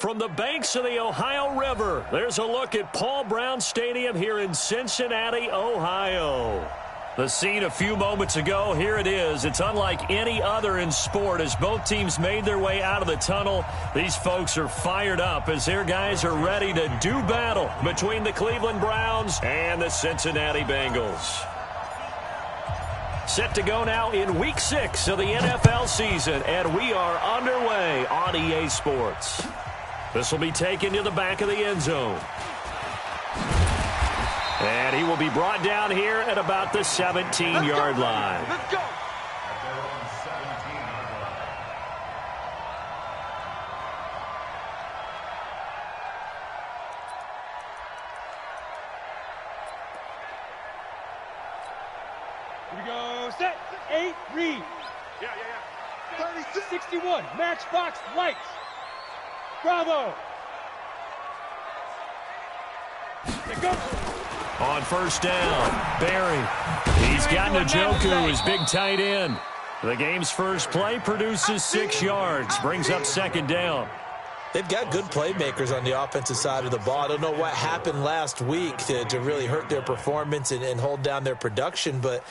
From the banks of the Ohio River, there's a look at Paul Brown Stadium here in Cincinnati, Ohio. The scene a few moments ago, here it is. It's unlike any other in sport as both teams made their way out of the tunnel. These folks are fired up as their guys are ready to do battle between the Cleveland Browns and the Cincinnati Bengals. Set to go now in Week 6 of the NFL season, and we are underway on EA Sports. This will be taken to the back of the end zone. And he will be brought down here at about the 17-yard line. Let's go. Here we go. Set. 8, read. Yeah. 36. 61, matchbox lights. Bravo. Let's go. On first down, Barry. He's got Njoku, his big tight end. The game's first play produces 6 yards, brings up second down. They've got good playmakers on the offensive side of the ball. I don't know what happened last week to really hurt their performance and hold down their production, but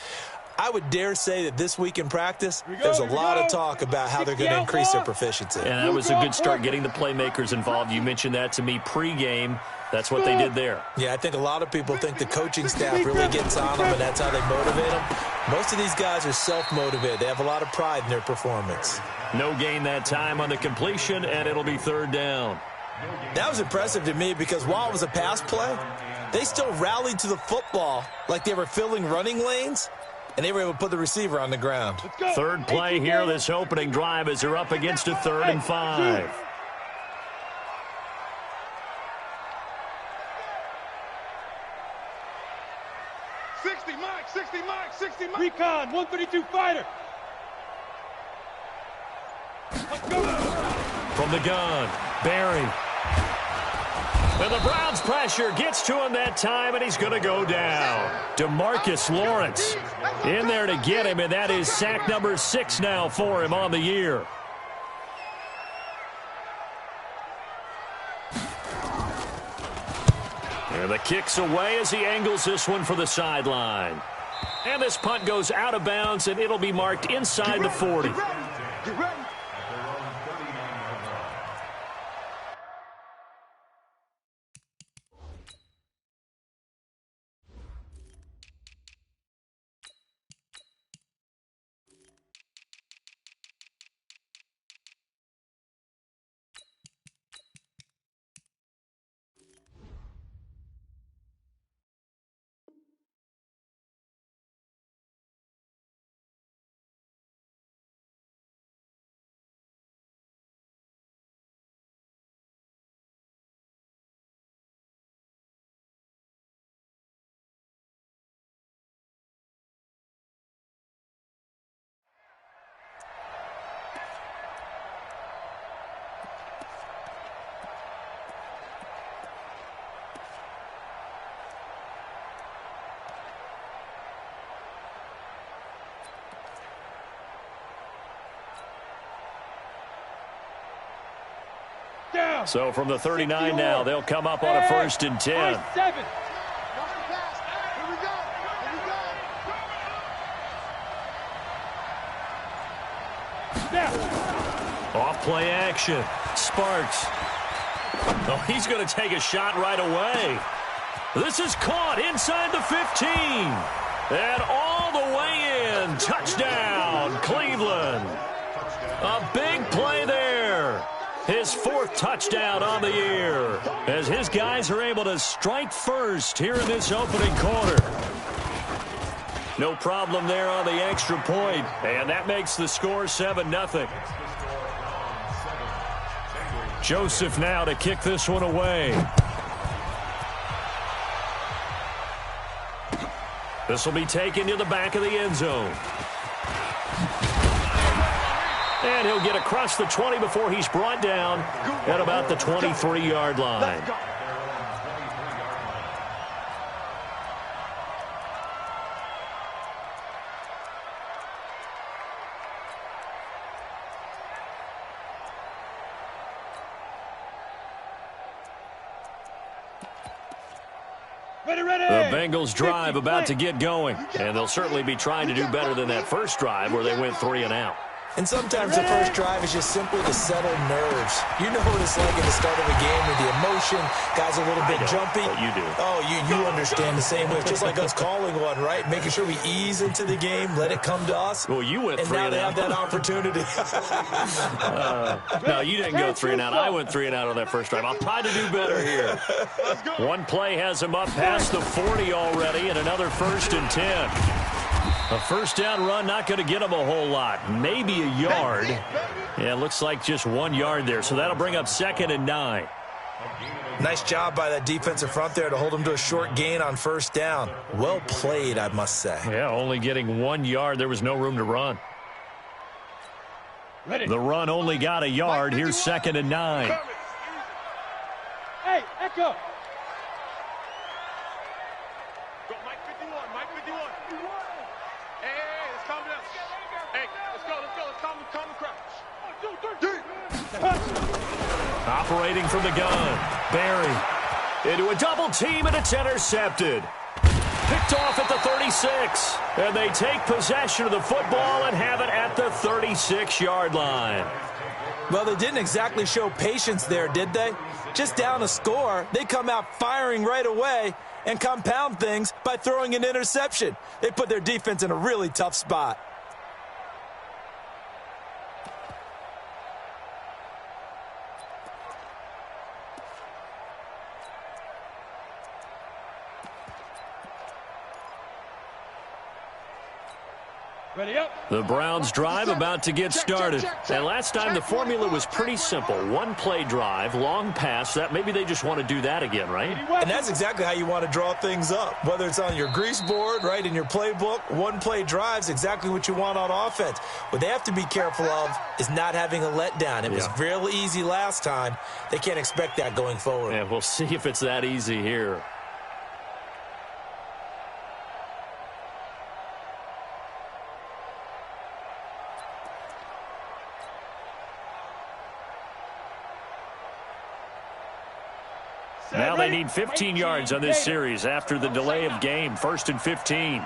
I would dare say that this week in practice, there's a lot of talk about how they're going to increase their proficiency. And that was a good start getting the playmakers involved. You mentioned that to me pregame. That's what they did there. Yeah, I think a lot of people think the coaching staff really gets on them, and that's how they motivate them. Most of these guys are self-motivated. They have a lot of pride in their performance. No gain that time on the completion, and it'll be third down. That was impressive to me because while it was a pass play, they still rallied to the football like they were filling running lanes, and they were able to put the receiver on the ground. Third play here, this opening drive, as they're up against a 3rd and 5. Recon, 132 fighter. Let's go. From the gun, Barry. And the Browns pressure gets to him that time, and he's going to go down. DeMarcus Lawrence in there to get him, and that is sack number 6 now for him on the year. And the kick's away as he angles this one for the sideline. And this punt goes out of bounds, and it'll be marked inside the 40. Get ready. So from the 39 now, they'll come up on a 1st and 10. 7. Off play action. Sparks. Oh, he's going to take a shot right away. This is caught inside the 15. And all the way in. Touchdown, Cleveland. A big play there. His 4th touchdown on the year as his guys are able to strike first here in this opening quarter. No problem there on the extra point, and that makes the score 7-0. Joseph now to kick this one away. This will be taken to the back of the end zone. And he'll get across the 20 before he's brought down at about the 23-yard line. The Bengals drive about to get going, and they'll certainly be trying to do better than that first drive where they went 3 and out. And sometimes the first drive is just simply to settle nerves. You know what it's like at the start of a game with the emotion. Guys are a little bit jumpy. But you do. Oh, you understand the same way. It's just like us calling one, right? Making sure we ease into the game, let it come to us. Well, you went 3 and and now out. they have that opportunity. No, you didn't go 3 and out. I went 3 and out on that first drive. I'll try to do better here. One play has him up past the 40 already, and another 1st and 10. A first down run, not going to get him a whole lot. Maybe a yard. Yeah, it looks like just 1 yard there. So that'll bring up 2nd and 9. Nice job by that defensive front there to hold him to a short gain on first down. Well played, I must say. Yeah, only getting 1 yard. There was no room to run. The run only got a yard. Here's 2nd and 9. Hey, Echo. Operating from the gun. Barry into a double team, and it's intercepted. Picked off at the 36. And they take possession of the football and have it at the 36-yard line. Well, they didn't exactly show patience there, did they? Just down a score, they come out firing right away and compound things by throwing an interception. They put their defense in a really tough spot. Ready up. The Browns drive about to get started. And last time the formula was pretty simple. 1 play drive, long pass. That maybe they just want to do that again, right? And that's exactly how you want to draw things up. Whether it's on your grease board, right, in your playbook, 1 play drive's exactly what you want on offense. What they have to be careful of is not having a letdown. It was real easy last time. They can't expect that going forward. Yeah, we'll see if it's that easy here. Now they need 15 yards on this series after the delay of game. 1st and 15.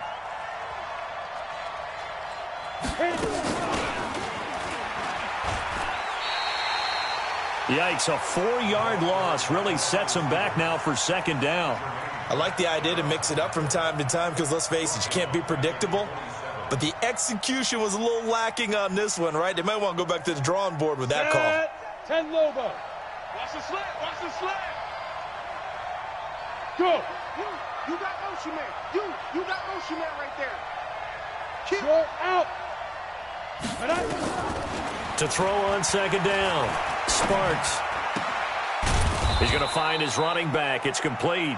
Yikes, a 4-yard loss really sets them back now for 2nd down. I like the idea to mix it up from time to time because, let's face it, you can't be predictable. But the execution was a little lacking on this one, right? They might want to go back to the drawing board with that call. 10 Lobo. Watch the slant. Watch the slant. Go. You got motion man. You got motion man right there. Throw out. To throw on 2nd down. Sparks. He's going to find his running back. It's complete.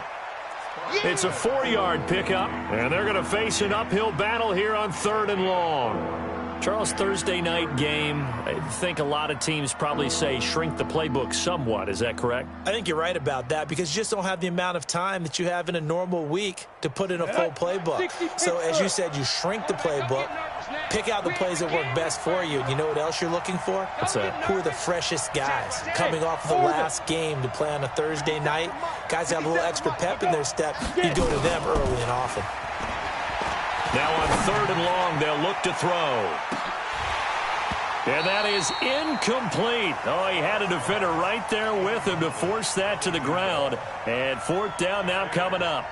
It's a 4-yard pickup, and they're going to face an uphill battle here on 3rd and long. Charles, Thursday night game, I think a lot of teams probably say shrink the playbook somewhat. Is that correct? I think you're right about that because you just don't have the amount of time that you have in a normal week to put in a full playbook. So, as you said, you shrink the playbook, pick out the plays that work best for you. You know what else you're looking for? What's that? Who are the freshest guys coming off of the last game to play on a Thursday night? Guys have a little extra pep in their step. You go to them early and often. Now on 3rd and long, they'll look to throw. And that is incomplete. Oh, he had a defender right there with him to force that to the ground. And 4th down now coming up.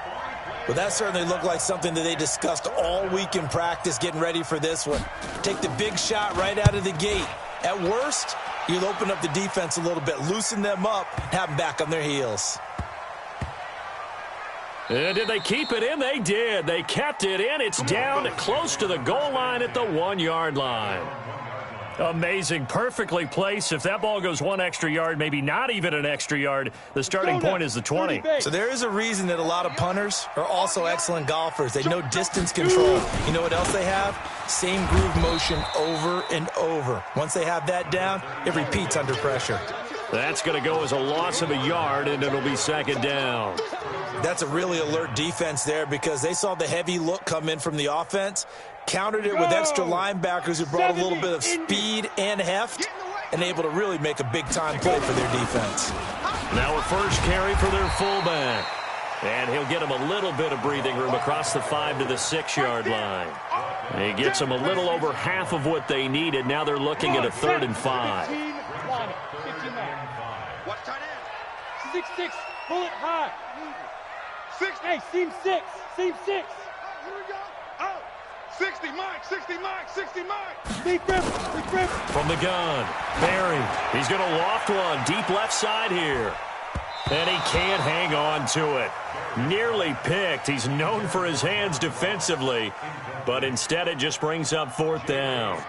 Well, that certainly looked like something that they discussed all week in practice getting ready for this one. Take the big shot right out of the gate. At worst, you'll open up the defense a little bit, loosen them up, and have them back on their heels. And did they keep it in? They did. They kept it in. It's down close to the goal line at the 1-yard line. Amazing. Perfectly placed. If that ball goes 1 extra yard, maybe not even an extra yard, the starting point is the 20. So there is a reason that a lot of punters are also excellent golfers. They know distance control. You know what else they have? Same groove motion over and over. Once they have that down, it repeats under pressure. That's going to go as a loss of a yard, and it'll be 2nd down. That's a really alert defense there because they saw the heavy look come in from the offense, countered it with extra linebackers who brought a little bit of speed and heft, and able to really make a big-time play for their defense. Now a first carry for their fullback. And he'll get him a little bit of breathing room across the 5 to the 6-yard line. He gets them a little over half of what they needed. Now they're looking at a 3rd and 5. Watch tight end. 6-6. Pull it high. 6. Hey, seam 6. Seam 6. Here we go. Out. 60, Mike. 60, Mike. 60, Mike. Deep rip. Deep rip. From the gun, Barry. He's going to loft one deep left side here. And he can't hang on to it. Nearly picked. He's known for his hands defensively, but instead it just brings up 4th down.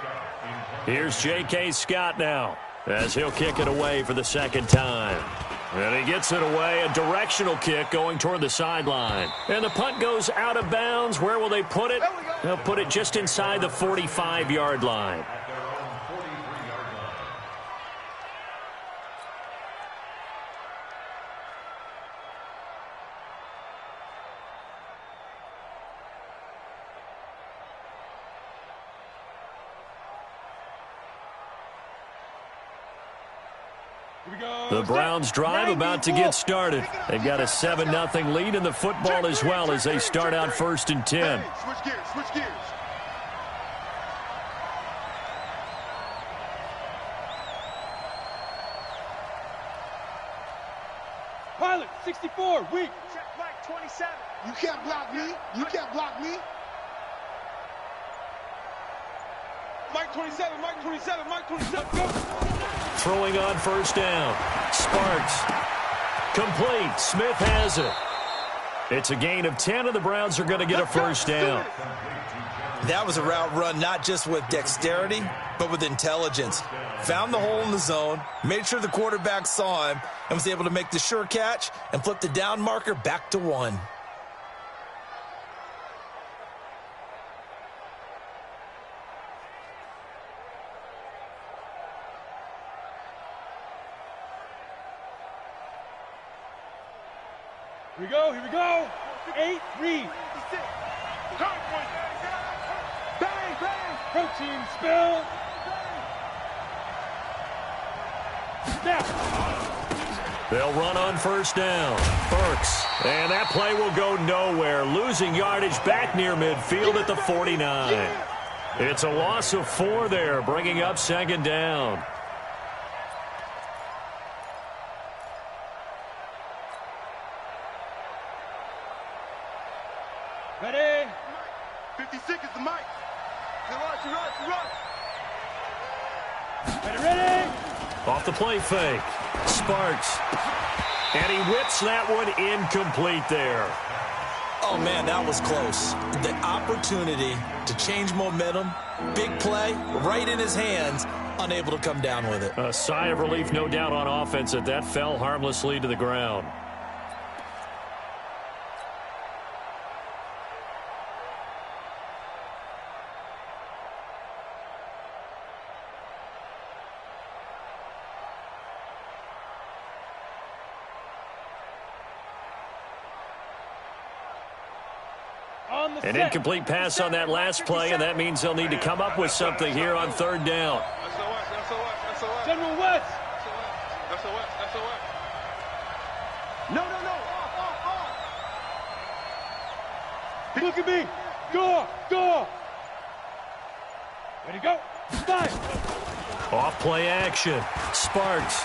Here's J.K. Scott now as he'll kick it away for the 2nd time. And he gets it away, a directional kick going toward the sideline. And the punt goes out of bounds. Where will they put it? They'll put it just inside the 45-yard line. The Browns drive about to get started. They've got a 7-0 lead in the football as well as they start out 1st and 10. Switch gears. Switch gears. Pilot, 64. Weak. Check Mike 27. You can't block me. You can't block me. Mike 27. Mike 27. Mike 27. Go. Throwing on 1st down. Sparks. Complete. Smith has it. It's a gain of 10, and the Browns are going to get a 1st down. That was a route run not just with dexterity, but with intelligence. Found the hole in the zone, made sure the quarterback saw him, and was able to make the sure catch and flip the down marker back to 1. Here we go. Here we go. 8. Read. Bang, bang. Protein spill. Snap. They'll run on 1st down. Burks. And that play will go nowhere. Losing yardage back near midfield at the 49. It's a loss of 4 there, bringing up 2nd down. Ready? 56 is the mic. You run. Ready, ready. Off the play fake. Sparks. And he whips that one incomplete there. Oh, man, that was close. The opportunity to change momentum, big play, right in his hands, unable to come down with it. A sigh of relief, no doubt, on offense that fell harmlessly to the ground. An incomplete pass on that last play, and that means they'll need to come up with something here on 3rd down. General West. No. Look at me. Go. Ready, go. Five. Off play action. Sparks.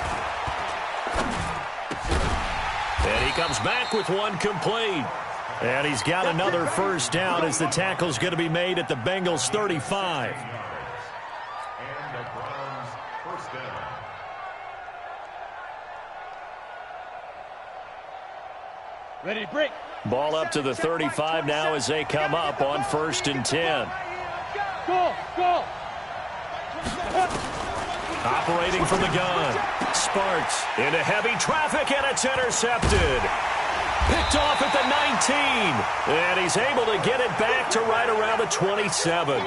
And he comes back with one complete. And he's got another 1st down as the tackle's going to be made at the Bengals 35. Ready, break. Ball up to the 35 now as they come up on 1st and 10. Go. Operating from the gun. Sparks into heavy traffic, and it's intercepted. Picked off at the 19. And he's able to get it back to right around the 27.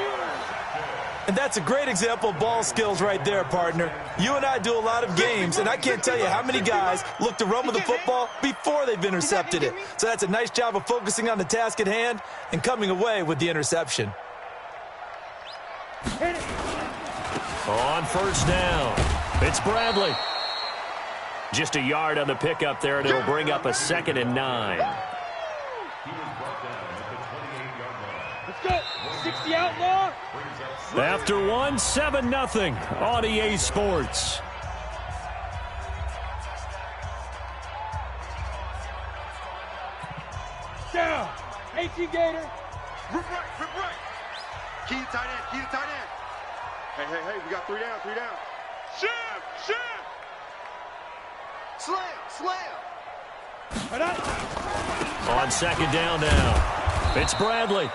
And that's a great example of ball skills right there, partner. You and I do a lot of games, and I can't tell you how many guys look to run with the football before they've intercepted it. So that's a nice job of focusing on the task at hand and coming away with the interception. On 1st down, it's Bradley. Just a yard on the pickup there, and it'll bring up a 2nd and 9. Let's go. 60 outlaw. After one, 7-0 on EA Sports. Down. 18 Gator. Rip right. Key to tight end, key to tight end. Hey, we got 3 down, 3 down. Shift. Slam. Right up. On second down now, it's Bradley.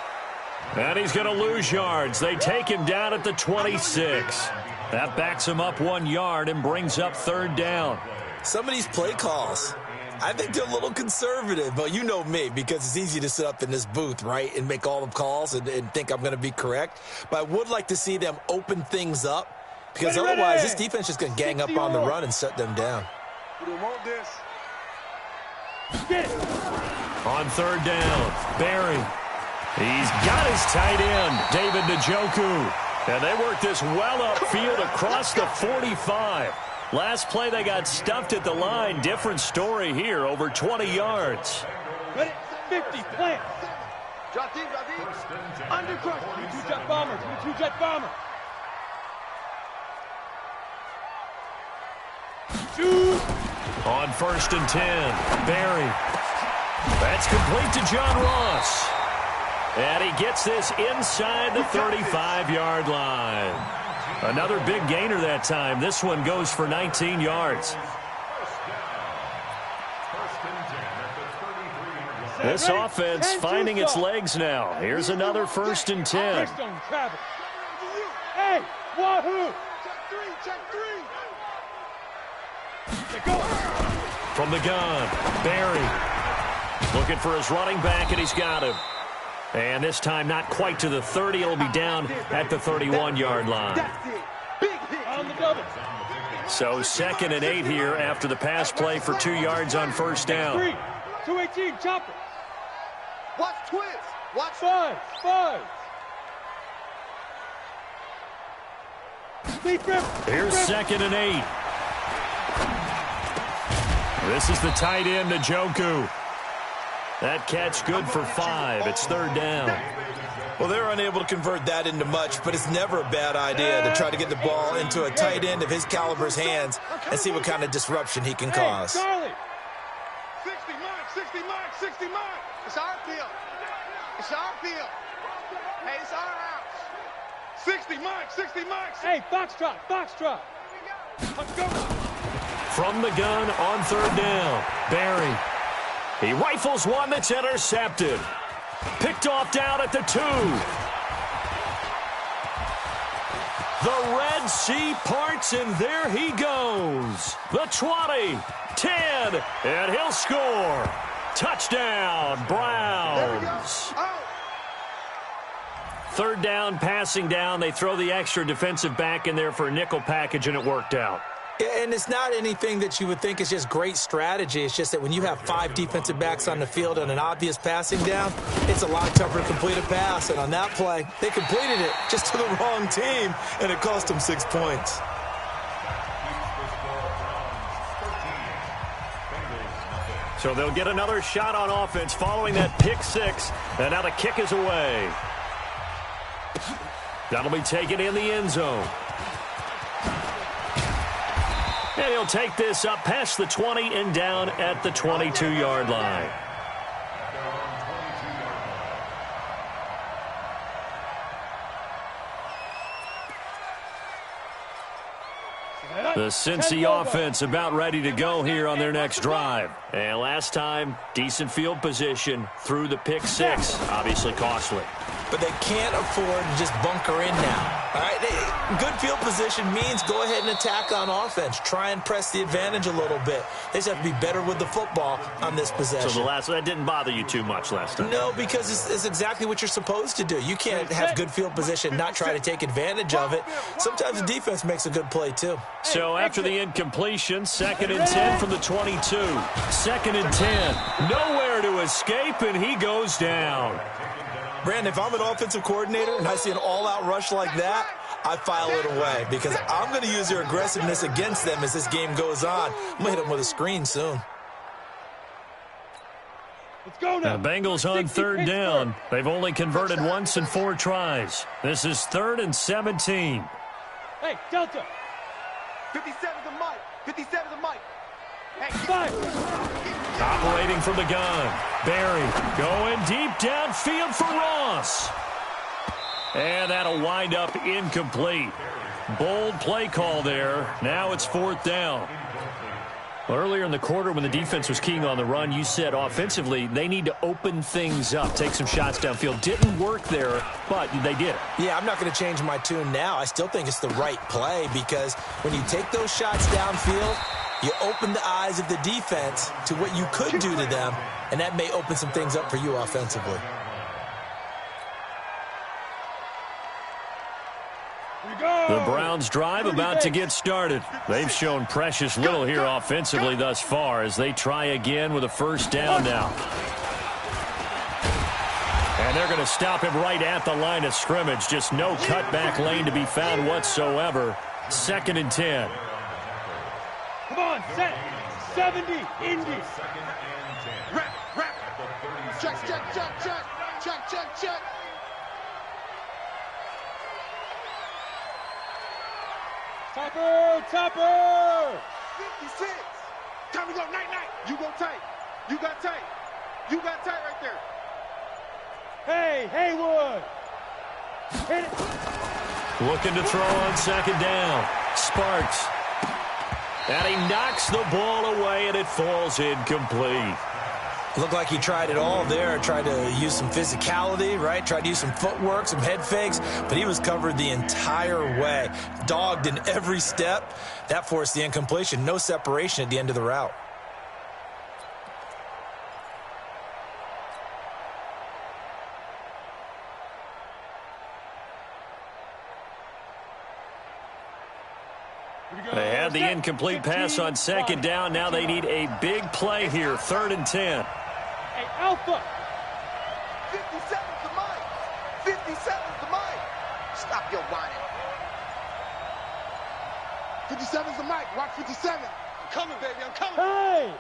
And he's going to lose yards. They take him down at the 26. That backs him up 1 yard and brings up third down. Some of these play calls, I think they're a little conservative, but you know me, because it's easy to sit up in this booth, right, and make all the calls and think I'm going to be correct. But I would like to see them open things up, because otherwise this defense is going to gang up on the run and shut them down. We don't want this. Get it. On third down, Barry. He's got his tight end, David Njoku. And they work this well upfield across the 45. Last play, they got stuffed at the line. Different story here, over 20 yards. Ready? 50. Plant. Drop deep. Undercrush. Give me 2 jet bombers. Give me 2 jet bombers. Shoot. On first and 10, Barry. That's complete to John Ross. And he gets this inside the 35-yard line. Another big gainer that time. This one goes for 19 yards. This offense finding its legs now. Here's another first and 10. Hey, wahoo! Check three. From the gun, Barry. Looking for his running back, and he's got him. And this time not quite to the 30. It'll be down at the 31-yard line. On the double. So 2nd and 8 here after the pass play for 2 yards on first down. 3, 218, chopper. Watch twist. Watch 5. Here's 2nd and 8. This is the tight end, Njoku. That catch good for 5. It's third down. Well, they're unable to convert that into much, but it's never a bad idea to try to get the ball into a tight end of his caliber's hands and see what kind of disruption he can cause. Charlie. 60 mark. It's our field. Hey, it's our house. 60 mark. Hey, foxtrot. Let's go. From the gun on third down, Barry. He rifles one that's intercepted. Picked off down at the 2. The Red Sea parts, and there he goes. The 20, 10, and he'll score. Touchdown, Browns. Third down, passing down. They throw the extra defensive back in there for a nickel package, and it worked out. And it's not anything that you would think is just great strategy. It's just that when you have 5 defensive backs on the field and an obvious passing down, it's a lot tougher to complete a pass. And on that play, they completed it just to the wrong team, and it cost them 6 points. So they'll get another shot on offense following that pick 6, and now the kick is away. That'll be taken in the end zone. And he'll take this up past the 20 and down at the 22-yard line. The Cincy offense about ready to go here on their next drive. And last time, decent field position through the pick 6. Obviously costly. But they can't afford to just bunker in now. All right, good field position means go ahead and attack on offense. Try and press the advantage a little bit. They just have to be better with the football on this possession. So that didn't bother you too much last time? No, because it's exactly what you're supposed to do. You can't have good field position, not try to take advantage of it. Sometimes the defense makes a good play, too. So after the incompletion, 2nd and 10 from the 22. 2nd and 10. Nowhere to escape, and he goes down. Brandon, if I'm an offensive coordinator and I see an all-out rush like that, I file it away because I'm going to use their aggressiveness against them as this game goes on. I'm going to hit them with a screen soon. Let's go now. The Bengals on 3rd down. They've only converted once in 4 tries. This is 3rd and 17. Hey, Delta. 57 to Mike. 57 to Mike. Hey, 5. Operating from the gun. Barry going deep downfield for Ross. And that'll wind up incomplete. Bold play call there. Now it's 4th down. Earlier in the quarter when the defense was keying on the run, you said offensively they need to open things up, take some shots downfield. Didn't work there, but they did. Yeah, I'm not going to change my tune now. I still think it's the right play because when you take those shots downfield, you open the eyes of the defense to what you could do to them, and that may open some things up for you offensively. The Browns' drive about to get started. They've shown precious little here offensively thus far as they try again with a 1st down now. And they're going to stop him right at the line of scrimmage. Just no cutback lane to be found whatsoever. 2nd and 10. Come on, set. 70, Indy. Rap. Check. Topper. 56. Time to go. Night. You go tight. You got tight right there. Hey, Haywood. Hit it. Looking to throw on 2nd down. Sparks. And he knocks the ball away, and it falls incomplete. Looked like he tried it all there, tried to use some physicality, right? Tried to use some footwork, some head fakes, but he was covered the entire way. Dogged in every step. That forced the incompletion. No separation at the end of the route. They had the incomplete pass on 2nd down. Now they need a big play here. 3rd and 10. Hey, Alpha. 57 to Mike. 57 to Mike. Stop your whining. 57 to Mike. Watch 57. I'm coming, baby. I'm coming. Hey.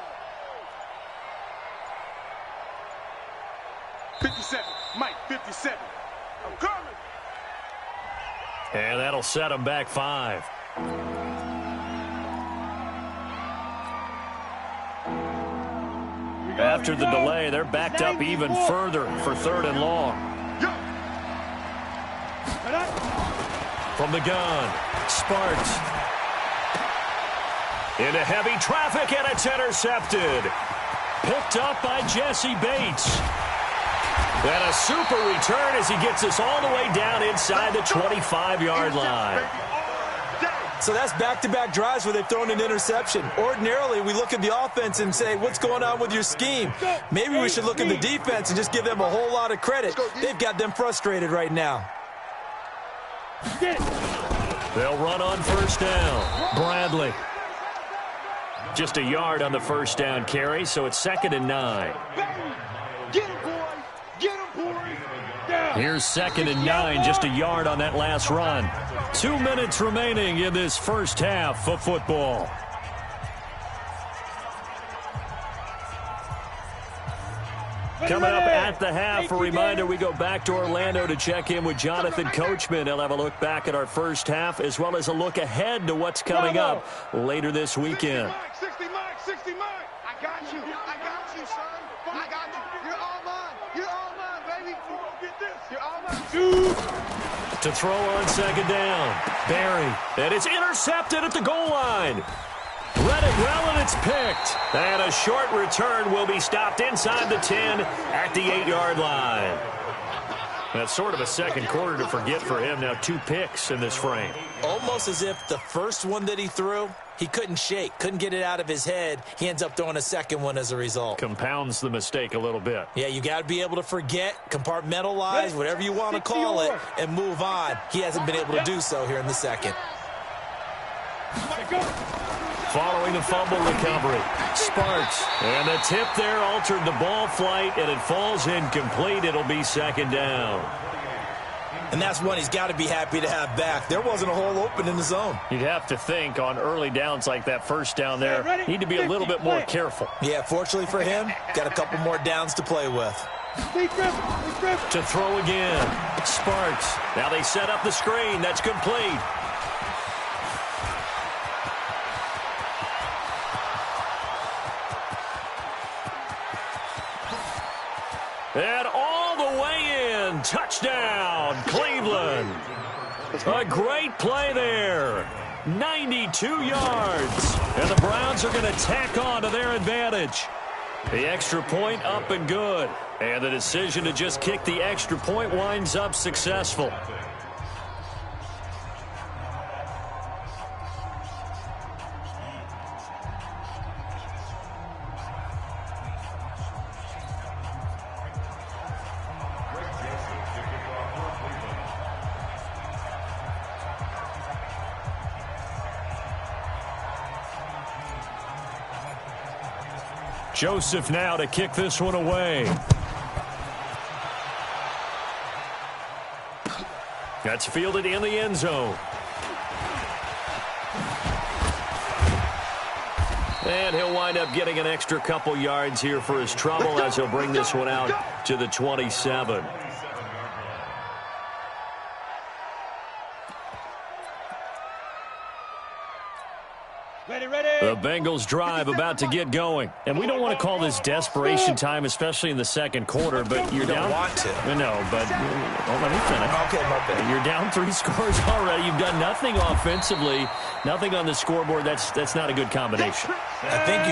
57. Mike, 57. I'm coming. And that'll set them back 5. After the delay, they're backed up even further for 3rd and long. From the gun, Sparks. Into heavy traffic, and it's intercepted. Picked up by Jesse Bates. And a super return as he gets us all the way down inside the 25-yard line. So that's back-to-back drives where they've thrown an interception. Ordinarily, we look at the offense and say, what's going on with your scheme? Maybe we should look at the defense and just give them a whole lot of credit. They've got them frustrated right now. They'll run on 1st down. Bradley. Just a yard on the 1st down carry, so it's 2nd and 9. Get him, boy. Get him, boy. Here's 2nd and 9, just a yard on that last run. 2 minutes remaining in this first half of football. Coming up at the half, a reminder, we go back to Orlando to check in with Jonathan Coachman. He'll have a look back at our first half as well as a look ahead to what's coming up later this weekend. 60 Mike. I got you, son. I got you. You're all mine, baby. You're all mine. To throw on 2nd down. Barry. And it's intercepted at the goal line. Read it well, and it's picked. And a short return will be stopped inside the 10 at the 8-yard line. That's sort of a second quarter to forget for him. Now 2 picks in this frame. Almost as if the first one that he threw, he couldn't shake, couldn't get it out of his head. He ends up throwing a second one as a result. Compounds the mistake a little bit. Yeah, you got to be able to forget, compartmentalize, whatever you want to call it, and move on. He hasn't been able to do so here in the second. Following the fumble recovery, Sparks. And the tip there altered the ball flight, and it falls incomplete. It'll be 2nd down. And that's one he's got to be happy to have back. There wasn't a hole open in the zone. You'd have to think on early downs like that first down there, need to be a little bit more careful. Yeah, fortunately for him, got a couple more downs to play with. To throw again. Sparks. Now they set up the screen. That's complete. And all the way in. Touchdown, Cleveland. A great play there. 92 yards. And the Browns are going to tack on to their advantage. The extra point up and good. And the decision to just kick the extra point winds up successful. Joseph now to kick this one away. That's fielded in the end zone. And he'll wind up getting an extra couple yards here for his trouble as he'll bring this one out to the 27. The Bengals drive about to get going. And we don't want to call this desperation time, especially in the second quarter, but you're down. You don't want to. No, but let me finish. Okay, my bad. You're down 3 scores already. You've done nothing offensively, nothing on the scoreboard. That's not a good combination. I think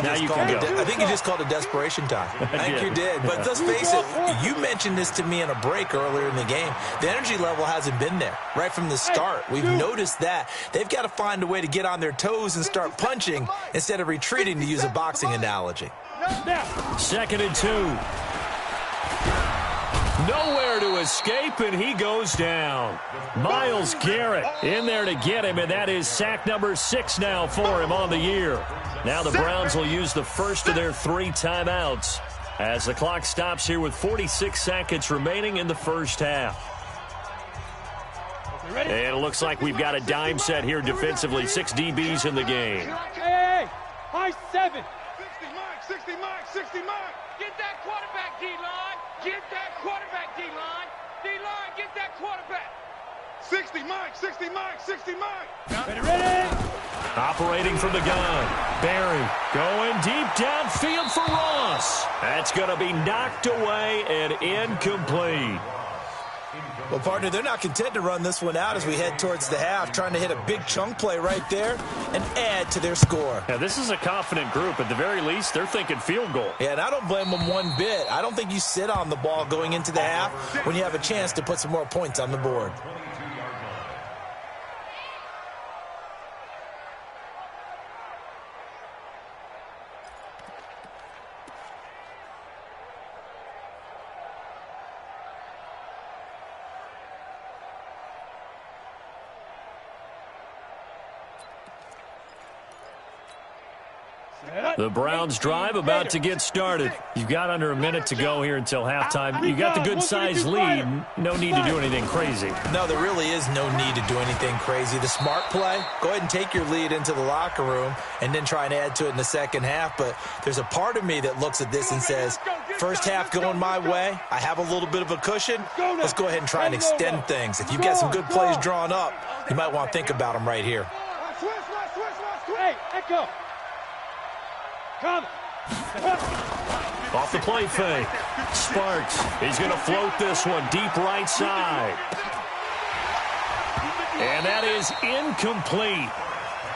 you just called it desperation time. I think you did. But let's face it, you mentioned this to me in a break earlier in the game. The energy level hasn't been there right from the start. We've noticed that. They've got to find a way to get on their toes and start punching instead of retreating, to use a boxing analogy. 2nd and 2. Nowhere to escape, and he goes down. Myles Garrett in there to get him, and that is sack number 6 now for him on the year. Now the Browns will use the first of their 3 timeouts as the clock stops here with 46 seconds remaining in the first half. And it looks like we've got a dime set here defensively. 6 DBs in the game. Hey, high 7. 60 Mike, 60 Mike, 60 Mike. Get that quarterback, D-line. Get that quarterback, D-line. D-line, get that quarterback. 60 Mike, 60 Mike, 60 Mike. Ready? Operating from the gun. Barry going deep downfield for Ross. That's going to be knocked away and incomplete. Well, partner, they're not content to run this one out as we head towards the half, trying to hit a big chunk play right there and add to their score. Yeah, this is a confident group. At the very least, they're thinking field goal. Yeah, and I don't blame them one bit. I don't think you sit on the ball going into the half when you have a chance to put some more points on the board. The Browns drive about to get started. You've got under a minute to go here until halftime. You got the good-sized lead. No need to do anything crazy. No, there really is no need to do anything crazy. The smart play, go ahead and take your lead into the locker room and then try and add to it in the second half. But there's a part of me that looks at this and says, first half going my way, I have a little bit of a cushion. Let's go ahead and try and extend things. If you've got some good plays drawn up, you might want to think about them right here. Hey, Echo. Come. Off the play fake. Sparks. He's going to float this one deep right side. And that is incomplete.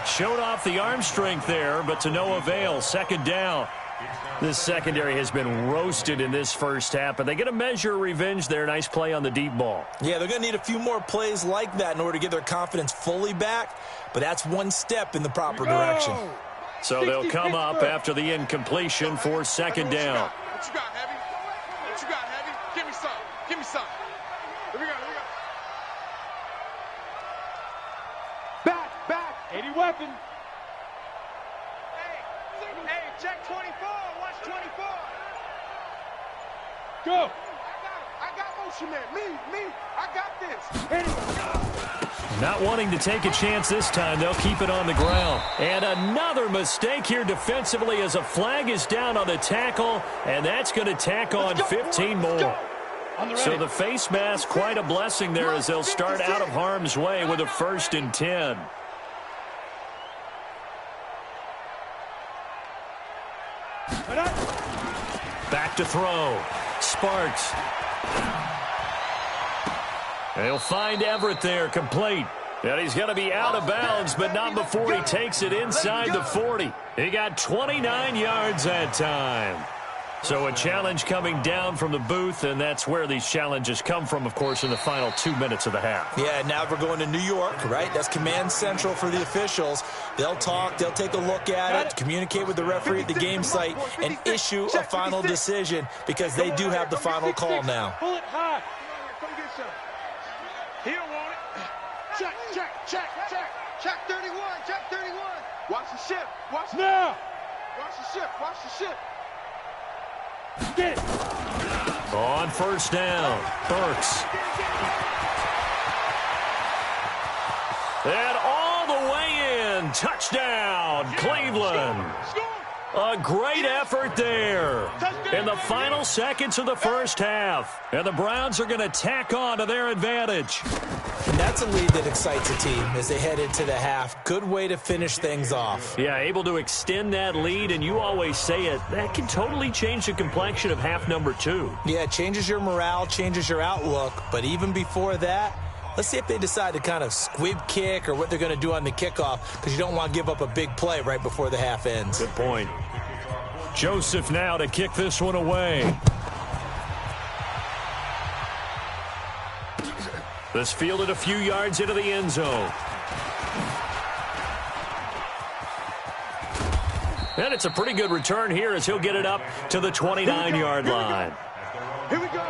Showed off the arm strength there, but to no avail. 2nd down. This secondary has been roasted in this first half, but they get a measure of revenge there. Nice play on the deep ball. Yeah, they're going to need a few more plays like that in order to get their confidence fully back, but that's one step in the proper direction. So they'll come up after the incompletion for 2nd down. What you got, Heavy? What you got, Heavy? Give me some. Give me some. Here we go. Here we go. Back. 80 weapon. Hey, check 24. Watch 24. Go. I I got motion man. Me. I got this. Not wanting to take a chance this time. They'll keep it on the ground. And another mistake here defensively as a flag is down on the tackle, and that's going to tack on 15 more. So the face mask, quite a blessing there as they'll start out of harm's way with a 1st and 10. Back to throw. Sparks. They'll find Everett there, complete. And he's going to be out of bounds, but not before he takes it inside the 40. He got 29 yards that time. So a challenge coming down from the booth, and that's where these challenges come from, of course, in the final 2 minutes of the half. Yeah, now we're going to New York, right? That's command central for the officials. They'll talk, they'll take a look at it, communicate with the referee at the game site, and issue a final decision because they do have the final call now. Pull it high. Come get some. He don't want it. Check 31. Check 31. Watch the ship. Watch the Now. Watch the ship. Get it. On 1st down, Burks. And all the way in, touchdown, Cleveland. A great effort there in the final seconds of the first half. And the Browns are going to tack on to their advantage. And that's a lead that excites a team as they head into the half. Good way to finish things off. Yeah, able to extend that lead, and you always say it, that can totally change the complexion of half number 2. Yeah, it changes your morale, changes your outlook. But even before that, let's see if they decide to kind of squib kick or what they're going to do on the kickoff, because you don't want to give up a big play right before the half ends. Good point. Joseph now to kick this one away. This fielded a few yards into the end zone. And it's a pretty good return here as he'll get it up to the 29-yard line. Here we go.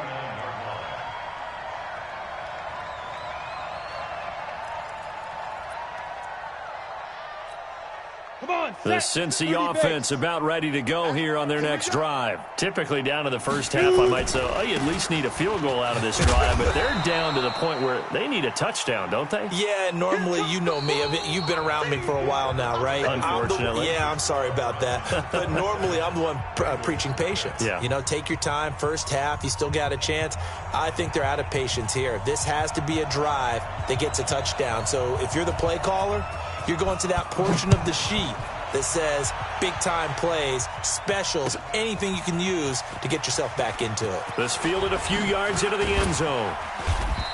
Come on, The Cincy offense about ready to go here on their next drive. Typically down to the first half, I might say, oh, you at least need a field goal out of this drive, but they're down to the point where they need a touchdown, don't they? Yeah, normally, you know me. I mean, you've been around me for a while now, right? Unfortunately. I'm sorry about that. But normally, I'm the one preaching patience. Yeah. You know, take your time. First half, you still got a chance. I think they're out of patience here. This has to be a drive that gets a touchdown. So if you're the play caller, you're going to that portion of the sheet that says big-time plays, specials, anything you can use to get yourself back into it. This fielded a few yards into the end zone.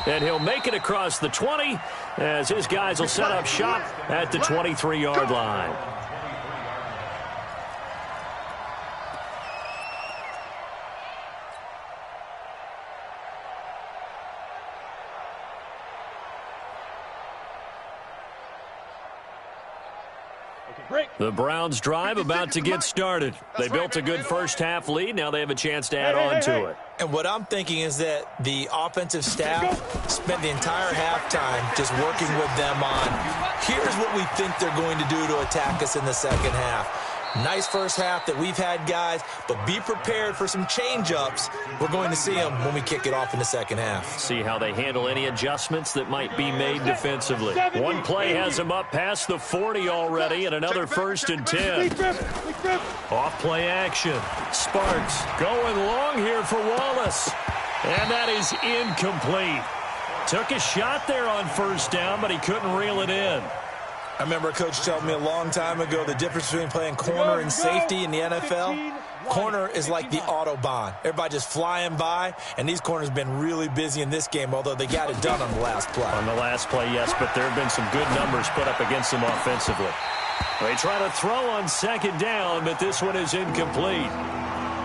And he'll make it across the 20 as his guys will set up shop at the 23-yard line. The Browns drive about to get started. They built a good first half lead. Now they have a chance to add on to it. And what I'm thinking is that the offensive staff spent the entire halftime just working with them on, here's what we think they're going to do to attack us in the second half. Nice first half that we've had, guys, but be prepared for some change-ups. We're going to see them when we kick it off in the second half. See how they handle any adjustments that might be made defensively. One play has them up past the 40 already, and another 1st and 10. Off play action. Sparks going long here for Wallace. And that is incomplete. Took a shot there on 1st down, but he couldn't reel it in. I remember a coach telling me a long time ago the difference between playing corner and safety in the NFL. Corner is like the Autobahn. Everybody just flying by, and these corners have been really busy in this game, although they got it done on the last play. On the last play, yes, but there have been some good numbers put up against them offensively. They try to throw on 2nd down, but this one is incomplete.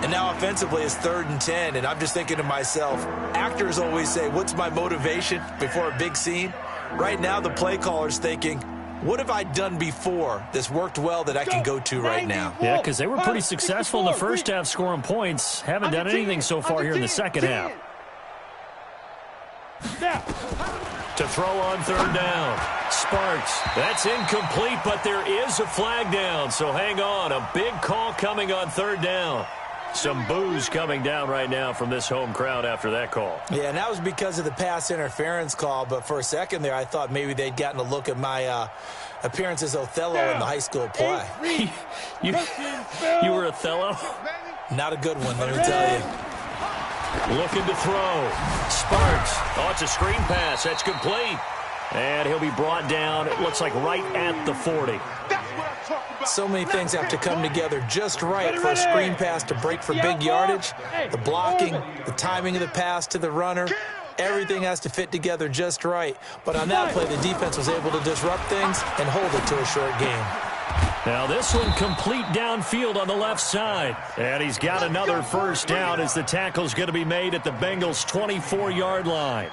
And now offensively it's 3rd and 10, and I'm just thinking to myself, actors always say, what's my motivation before a big scene? Right now the play caller's thinking, what have I done before that's worked well that I can go to right now? Yeah, because they were pretty successful in the first half scoring points. Haven't done anything so far here in the second half. To throw on 3rd down. Sparks. That's incomplete, but there is a flag down. So hang on. A big call coming on 3rd down. Some boos coming down right now from this home crowd after that call. Yeah, and that was because of the pass interference call. But for a second there, I thought maybe they'd gotten a look at my appearance as Othello in the high school play. You were Othello? Not a good one, let me tell you. Looking to throw. Sparks. Oh, it's a screen pass. That's complete. And he'll be brought down, it looks like right at the 40. So many things have to come together just right for a screen pass to break for big yardage. The blocking, the timing of the pass to the runner, everything has to fit together just right. But on that play, the defense was able to disrupt things and hold it to a short game. Now this one complete downfield on the left side. And he's got another first down as the tackle's going to be made at the Bengals' 24-yard line.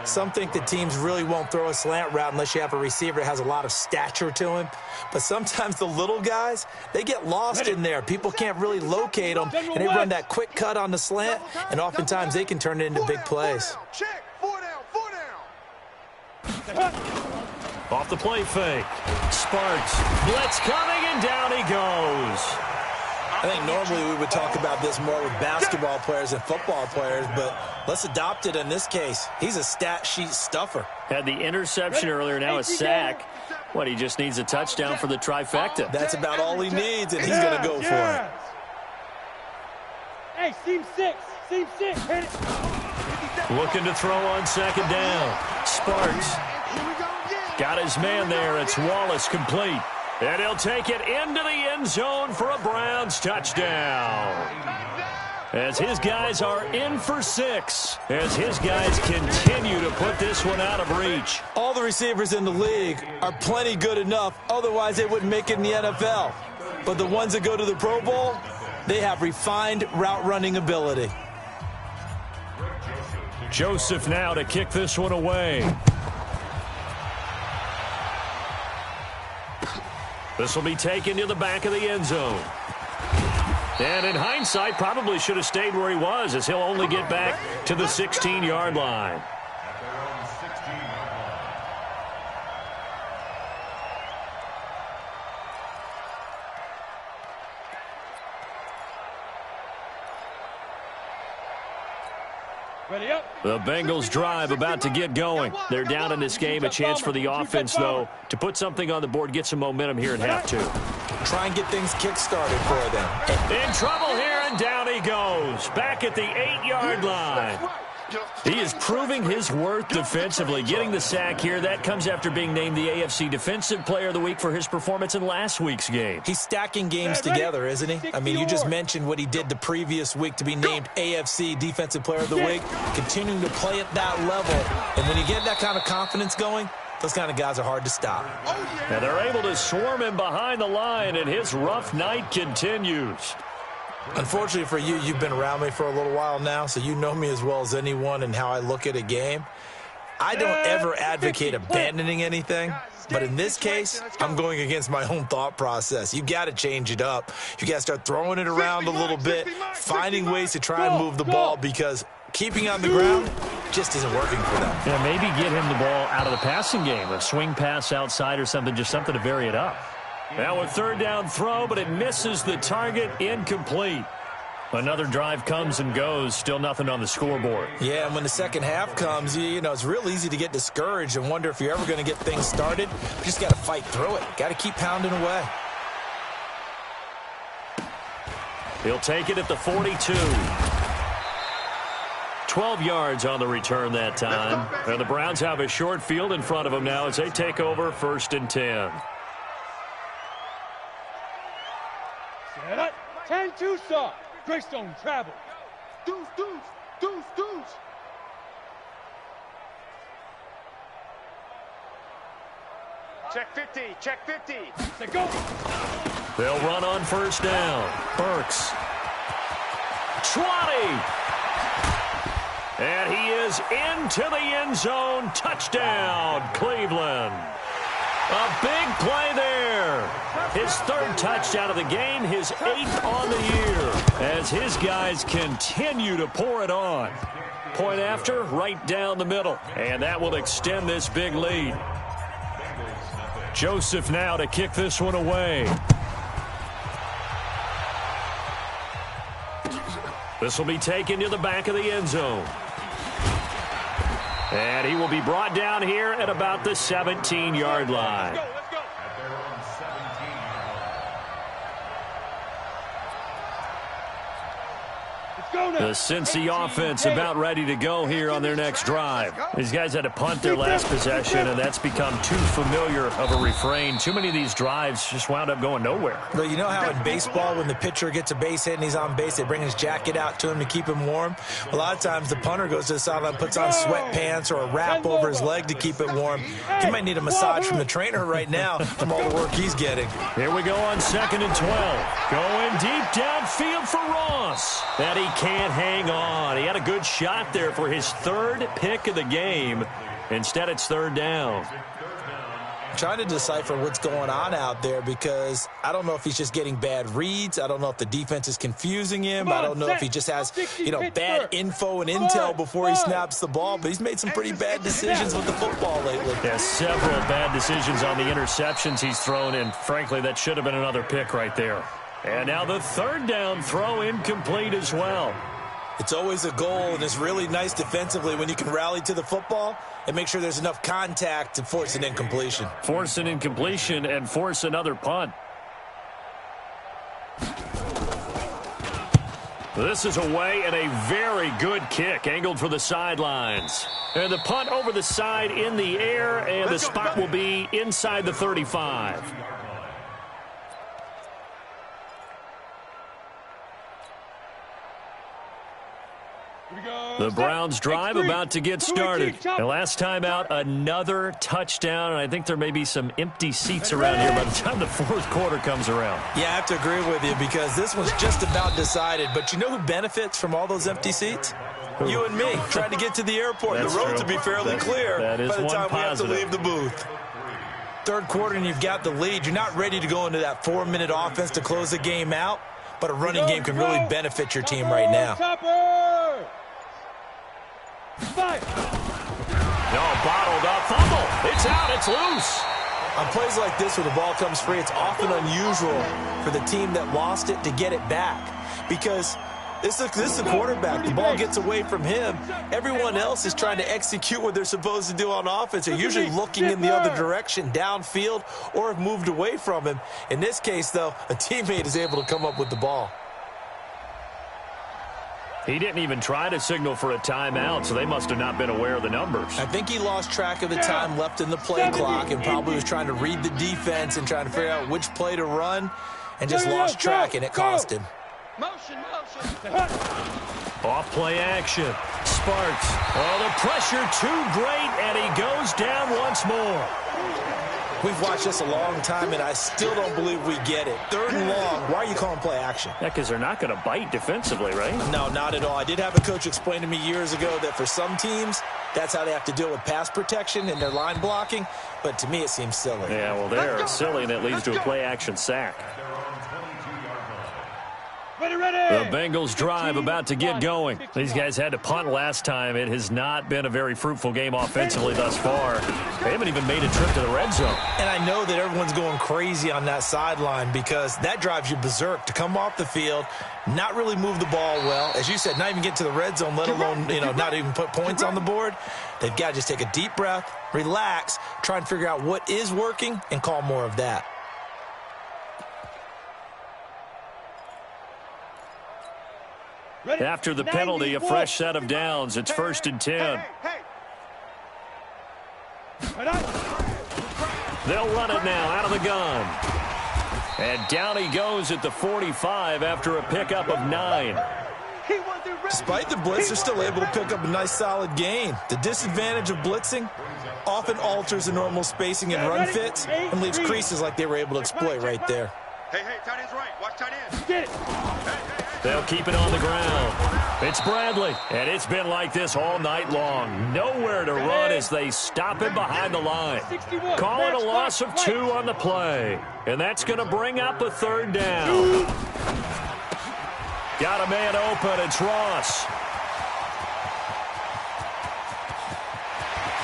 Some think that teams really won't throw a slant route unless you have a receiver that has a lot of stature to him. But sometimes the little guys, they get lost in there. People can't really locate them, and they run that quick cut on the slant, and oftentimes they can turn it into big plays. Off the play fake. Sparks. Blitz coming, and down he goes. I think normally we would talk about this more with basketball players and football players, but let's adopt it in this case. He's a stat sheet stuffer. Had the interception earlier, now a sack. What, he just needs a touchdown for the trifecta. That's about all he needs, and he's going to go for it. Hey, seam six. Hit it. Looking to throw on second down. Sparks. Got his man there. It's Wallace complete. And he'll take it into the end zone for a Browns touchdown. As his guys are in for 6. As his guys continue to put this one out of reach. All the receivers in the league are plenty good enough. Otherwise, they wouldn't make it in the NFL. But the ones that go to the Pro Bowl, they have refined route running ability. Joseph now to kick this one away. This will be taken to the back of the end zone. And in hindsight, probably should have stayed where he was, as he'll only get back to the 16-yard line. Ready up. The Bengals drive about to get going. They're down in this game. A chance for the offense, though, to put something on the board, get some momentum here in half 2. Try and get things kick-started for them. In trouble here, and down he goes. Back at the 8-yard line. He is proving his worth defensively, getting the sack here. That comes after being named the AFC Defensive Player of the Week for his performance in last week's game. He's stacking games together, isn't he? I mean, you just mentioned what he did the previous week to be named AFC Defensive Player of the Week, continuing to play at that level. And when you get that kind of confidence going, those kind of guys are hard to stop. Now they're able to swarm him behind the line, and his rough night continues. Unfortunately for you, you've been around me for a little while now, so you know me as well as anyone and how I look at a game. I don't ever advocate abandoning anything, but in this case, I'm going against my own thought process. You got to change it up. You got to start throwing it around a little bit, finding ways to try and move the ball, because keeping on the ground just isn't working for them. Yeah, maybe get him the ball out of the passing game, a swing pass outside or something, just something to vary it up. Now a third down throw, but it misses the target, incomplete. Another drive comes and goes, still nothing on the scoreboard. Yeah, and when the second half comes, you know, it's real easy to get discouraged and wonder if you're ever going to get things started. You just got to fight through it. Got to keep pounding away. He'll take it at the 42. 12 yards on the return that time. And the Browns have a short field in front of them now as they take over 1st and 10. 10-2 stop. Greystone travel. Deuce. Check 50. Say go. They'll run on first down. Burks. 20. And he is into the end zone. Touchdown, Cleveland. A big play there. His 3rd touchdown of the game, his 8th on the year, as his guys continue to pour it on. Point after, right down the middle, and that will extend this big lead. Joseph now to kick this one away. This will be taken to the back of the end zone. And he will be brought down here at about the 17-yard line. Let's go. The Cincy offense about ready to go here on their next drive. These guys had to punt their last possession, and that's become too familiar of a refrain. Too many of these drives just wound up going nowhere. Well, you know how in baseball, when the pitcher gets a base hit and he's on base, they bring his jacket out to him to keep him warm? A lot of times the punter goes to the sideline, puts on sweatpants or a wrap over his leg to keep it warm. He might need a massage from the trainer right now from all the work he's getting. Here we go on 2nd and 12. Going deep downfield for Ross. And he can't hang on. He had a good shot there for his 3rd pick of the game. Instead, it's 3rd down. I'm trying to decipher what's going on out there because I don't know if he's just getting bad reads. I don't know if the defense is confusing him. I don't know if he just has, bad info and intel before he snaps the ball. But he's made some pretty bad decisions with the football lately. Yeah, several bad decisions on the interceptions he's thrown in. Frankly, that should have been another pick right there. And now the 3rd down throw incomplete as well. It's always a goal, and it's really nice defensively when you can rally to the football and make sure there's enough contact to force an incompletion. Force an incompletion and force another punt. This is away and a very good kick, angled for the sidelines. And the punt over the side in the air, and the spot will be inside the 35. The Browns drive about to get started. And last time out, another touchdown, and I think there may be some empty seats around here by the time the 4th quarter comes around. Yeah, I have to agree with you because this one's just about decided. But you know who benefits from all those empty seats? You and me, trying to get to the airport. That's the roads true. will be fairly clear that is by the one time positive. we have to leave the booth. 3rd quarter and you've got the lead. You're not ready to go into that 4-minute offense to close the game out, but a running game can really benefit your team right now. No, bottled up fumble. It's out. It's loose. On plays like this where the ball comes free, it's often unusual for the team that lost it to get it back because this is a quarterback. The ball gets away from him. Everyone else is trying to execute what they're supposed to do on offense. They're usually looking in the other direction, downfield, or have moved away from him. In this case, though, a teammate is able to come up with the ball. He didn't even try to signal for a timeout, so they must have not been aware of the numbers. I think he lost track of the time left in the play clock and probably was trying to read the defense and trying to figure out which play to run and just lost track, and it cost him. Motion. Off play action. Sparks. Oh, the pressure too great, and he goes down once more. We've watched this a long time, and I still don't believe we get it. 3rd and long. Why are you calling play action? Yeah, because they're not going to bite defensively, right? No, not at all. I did have a coach explain to me years ago that for some teams, that's how they have to deal with pass protection and their line blocking. But to me, it seems silly. Yeah, well, they're silly, and it leads to a play action sack. The Bengals drive about to get going. These guys had to punt last time. It has not been a very fruitful game offensively thus far. They haven't even made a trip to the red zone. And I know that everyone's going crazy on that sideline because that drives you berserk to come off the field, not really move the ball well. As you said, not even get to the red zone, let alone, not even put points on the board. They've got to just take a deep breath, relax, try and figure out what is working, and call more of that. After the penalty, a fresh set of downs. It's 1st and 10. They'll run it now out of the gun. And down he goes at the 45 after a pickup of 9. Despite the blitz, they're still able to pick up a nice solid gain. The disadvantage of blitzing often alters the normal spacing and run fits and leaves creases like they were able to exploit right there. Hey, tight end's right. Watch tight end. Get it. They'll keep it on the ground. It's Bradley, and it's been like this all night long. Nowhere to run as they stop him behind the line. Call it a loss of 2 on the play, and that's going to bring up a 3rd down. Got a man open. It's Ross.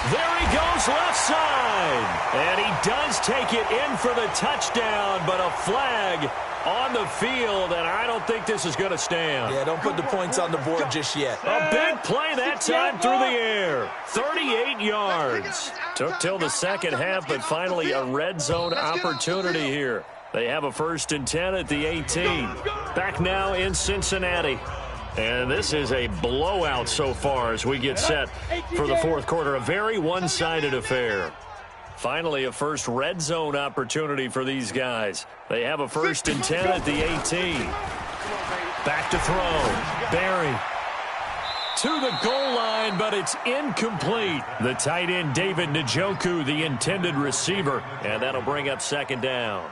There he goes left side, and he does take it in for the touchdown, but a flag on the field, and I don't think this is going to stand. Yeah, don't put the points on the board just yet. A big play that time through the air. 38 yards. Took till the second half, but finally a red zone opportunity here. They have a 1st and 10 at the 18. Back now in Cincinnati. And this is a blowout so far as we get set for the fourth quarter. A very one-sided affair. Finally, a first red zone opportunity for these guys. They have a 1st and 10 at the 18. Back to throw. Barry to the goal line, but it's incomplete. The tight end, David Njoku, the intended receiver, and that'll bring up 2nd down.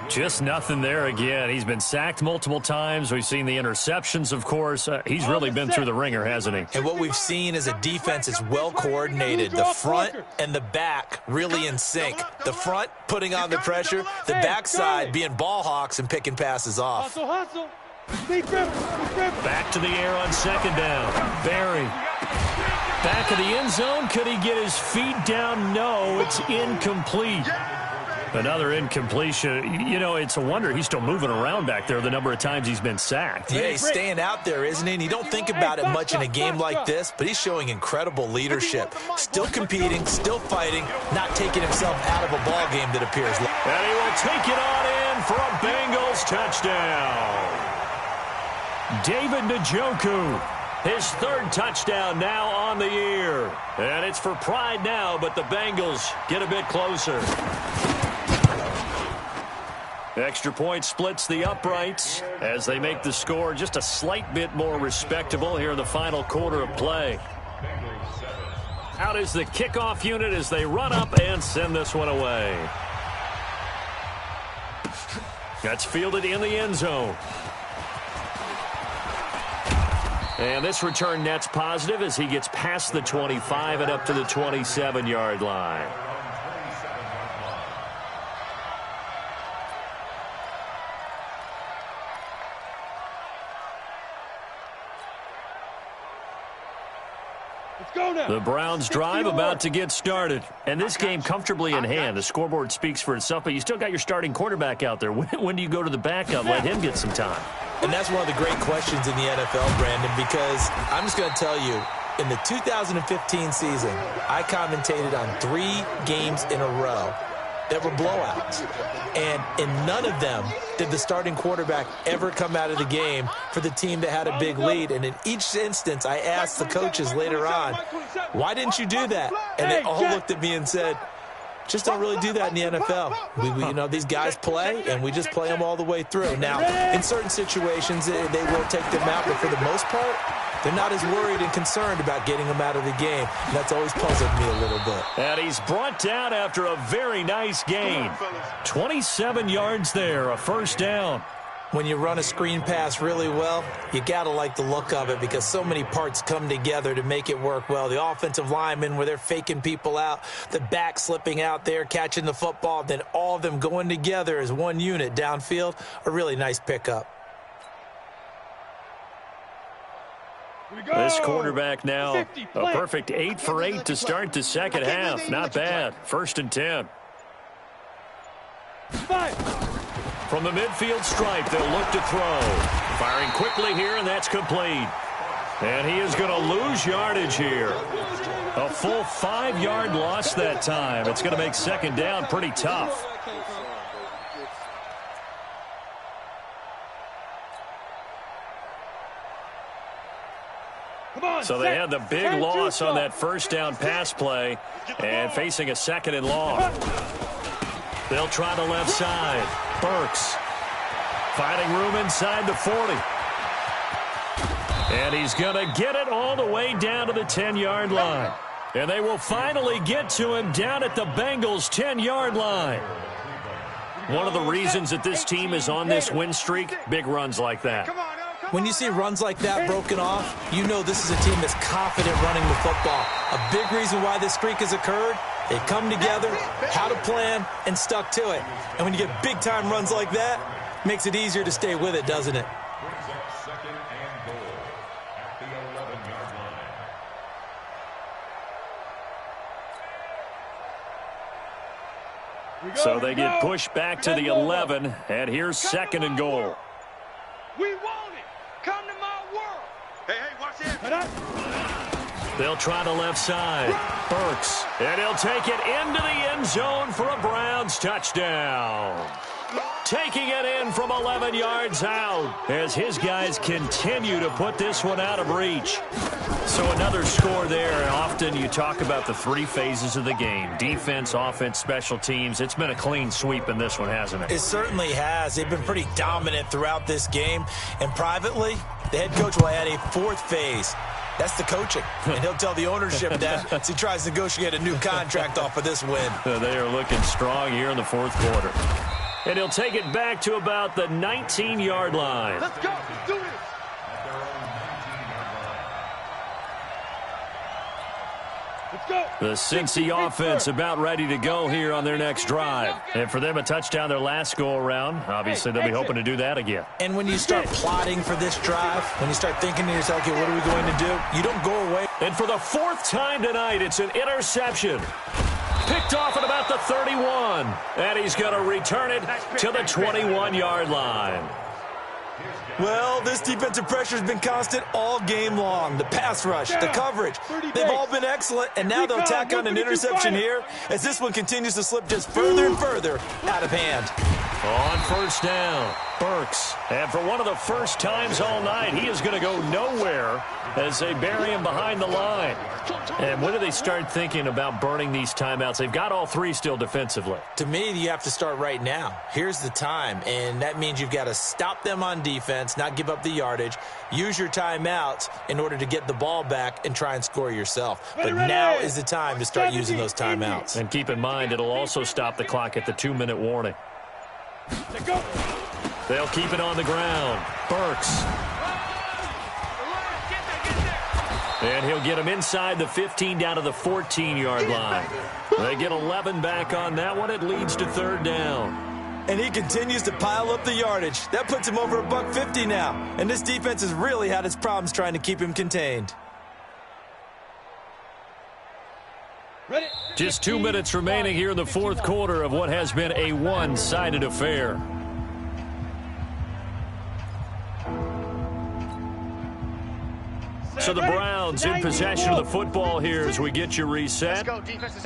Just nothing there again. He's been sacked multiple times. We've seen the interceptions, of course. He's really been through the ringer, hasn't he? And what we've seen is a defense that's well coordinated. The front and the back really in sync. The front putting on the pressure. The backside being ball hawks and picking passes off. Back to the air on 2nd down. Barry. Back of the end zone. Could he get his feet down? No, it's incomplete. Another incompletion. You know, it's a wonder he's still moving around back there the number of times he's been sacked. Yeah, he's staying out there, isn't he? And you don't think about it much in a game like this, but he's showing incredible leadership. Still competing, still fighting, not taking himself out of a ball game that appears. And he will take it on in for a Bengals touchdown. David Njoku, his 3rd touchdown now on the year. And it's for pride now, but the Bengals get a bit closer. Extra point splits the uprights as they make the score just a slight bit more respectable here in the final quarter of play. Out is the kickoff unit as they run up and send this one away. That's fielded in the end zone. And this return net's positive as he gets past the 25 and up to the 27-yard line. The Browns drive about to get started. And this game comfortably in hand. The scoreboard speaks for itself, but you still got your starting quarterback out there. When do you go to the backup? Let him get some time. And that's one of the great questions in the NFL, Brandon, because I'm just going to tell you, in the 2015 season, I commentated on 3 games in a row that were blowouts. And in none of them did the starting quarterback ever come out of the game for the team that had a big lead. And in each instance, I asked the coaches later on, why didn't you do that? And they all looked at me and said, just don't really do that in the NFL. You know, these guys play, and we just play them all the way through. Now, in certain situations, they will take them out, but for the most part, they're not as worried and concerned about getting them out of the game. And that's always puzzled me a little bit. And he's brought down after a very nice gain. 27 yards there, a 1st down. When you run a screen pass really well, you got to like the look of it because so many parts come together to make it work well. The offensive linemen, where they're faking people out, the back slipping out there, catching the football, then all of them going together as one unit downfield, a really nice pickup. This quarterback now, a perfect 8 for 8 to start the second half. Not bad. 1st and 10. From the midfield stripe, they'll look to throw. Firing quickly here, and that's complete. And he is going to lose yardage here. A full 5-yard loss that time. It's going to make 2nd down pretty tough. So they had the big loss on that 1st down pass play and facing a 2nd and long. They'll try the left side. Burks finding room inside the 40. And he's going to get it all the way down to the 10-yard line. And they will finally get to him down at the Bengals' 10-yard line. One of the reasons that this team is on this win streak, big runs like that. When you see runs like that broken off, you know this is a team that's confident running the football. A big reason why this streak has occurred, they've come together, had a plan, and stuck to it. And when you get big-time runs like that, it makes it easier to stay with it, doesn't it? So they get pushed back to the 11, and here's second and goal. We want it. Come to my world. Hey, watch it. They'll try the left side. Burks, and he'll take it into the end zone for a Browns touchdown. Taking it in from 11 yards out as his guys continue to put this one out of reach. So another score there. Often you talk about the three phases of the game: defense, offense, special teams. It's been a clean sweep in this one, hasn't it? It certainly has. They've been pretty dominant throughout this game. And privately, the head coach will add a fourth phase. That's the coaching. And he'll tell the ownership that as he tries to negotiate a new contract off of this win. They are looking strong here in the fourth quarter. And he'll take it back to about the 19-yard line. Let's go. Let's do this. Let's go. The Cincy offense about ready to go here on their next drive. And for them, a touchdown their last go-around. Obviously, they'll be hoping to do that again. And when you start plotting for this drive, when you start thinking to yourself, okay, what are we going to do? You don't go away. And for the fourth time tonight, it's an interception. Picked off at about the 31. And he's going to return it to the 21-yard line. Well, this defensive pressure has been constant all game long. The pass rush, the coverage, they've all been excellent. And now they'll tack on an interception here as this one continues to slip just further and further out of hand. On first down, Burks. And for one of the first times all night, he is going to go nowhere as they bury him behind the line. And when do they start thinking about burning these timeouts? They've got all three still defensively. To me, you have to start right now. Here's the time, and that means you've got to stop them on defense, not give up the yardage, use your timeouts in order to get the ball back and try and score yourself. But now is the time to start using those timeouts. And keep in mind, it'll also stop the clock at the 2-minute warning. They'll keep it on the ground. Burks. And he'll get him inside the 15 down to the 14-yard line. They get 11 back on that one. It leads to third down. And he continues to pile up the yardage. That puts him over $150 now. And this defense has really had its problems trying to keep him contained. Just 2 minutes remaining here in the fourth quarter of what has been a one-sided affair. So the Browns in possession of the football here as we get you reset.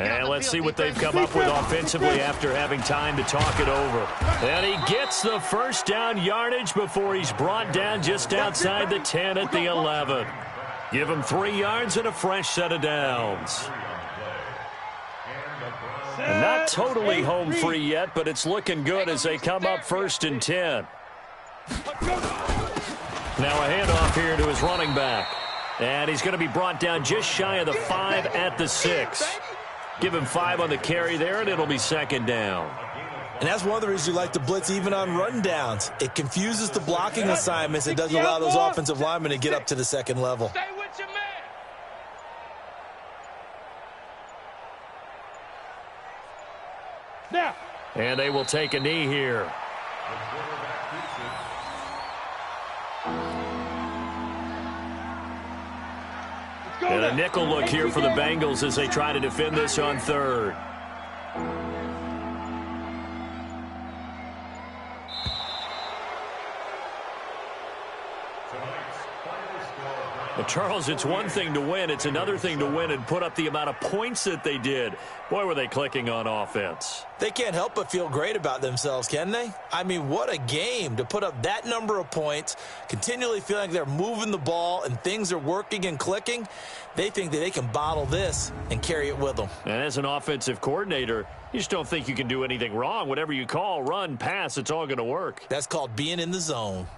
And let's see what they've come up with offensively after having time to talk it over. And he gets the first down yardage before he's brought down just outside the 10 at the 11. Give him 3 yards and a fresh set of downs. And not totally home free yet, but it's looking good as they come up 1st and 10. Now a handoff here to his running back. And he's going to be brought down just shy of the 5 at the 6. Give him 5 on the carry there, and it'll be second down. And that's one of the reasons you like to blitz even on rundowns. It confuses the blocking assignments. It doesn't allow those offensive linemen to get up to the second level. Stay with your man. Now. And they will take a knee here. And a nickel look here for the Bengals as they try to defend this on third. Well, Charles, it's one thing to win. It's another thing to win and put up the amount of points that they did. Boy, were they clicking on offense. They can't help but feel great about themselves, can they? I mean, what a game to put up that number of points, continually feeling like they're moving the ball and things are working and clicking. They think that they can bottle this and carry it with them. And as an offensive coordinator, you just don't think you can do anything wrong. Whatever you call, run, pass, it's all going to work. That's called being in the zone.